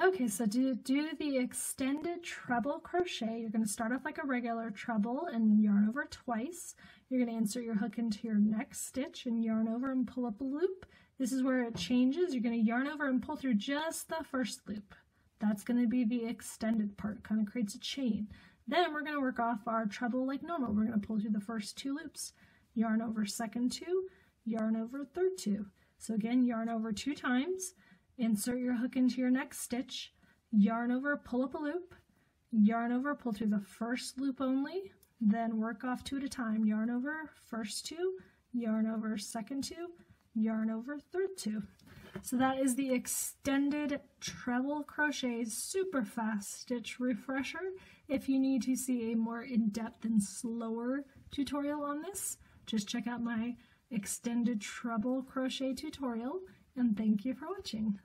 Okay, so to do the extended treble crochet, you're going to start off like a regular treble and yarn over twice. You're going to insert your hook into your next stitch and yarn over and pull up a loop. This is where it changes. You're going to yarn over and pull through just the first loop. That's going to be the extended part, kind of creates a chain. Then we're going to work off our treble like normal. We're going to pull through the first 2 loops, yarn over second 2, yarn over third 2. So again, yarn over 2 times. Insert your hook into your next stitch, yarn over, pull up a loop, yarn over, pull through the first loop only, then work off 2 at a time. Yarn over first 2, yarn over second 2, yarn over third 2. So that is the extended treble crochet super fast stitch refresher. If you need to see a more in-depth and slower tutorial on this, just check out my extended treble crochet tutorial. And thank you for watching.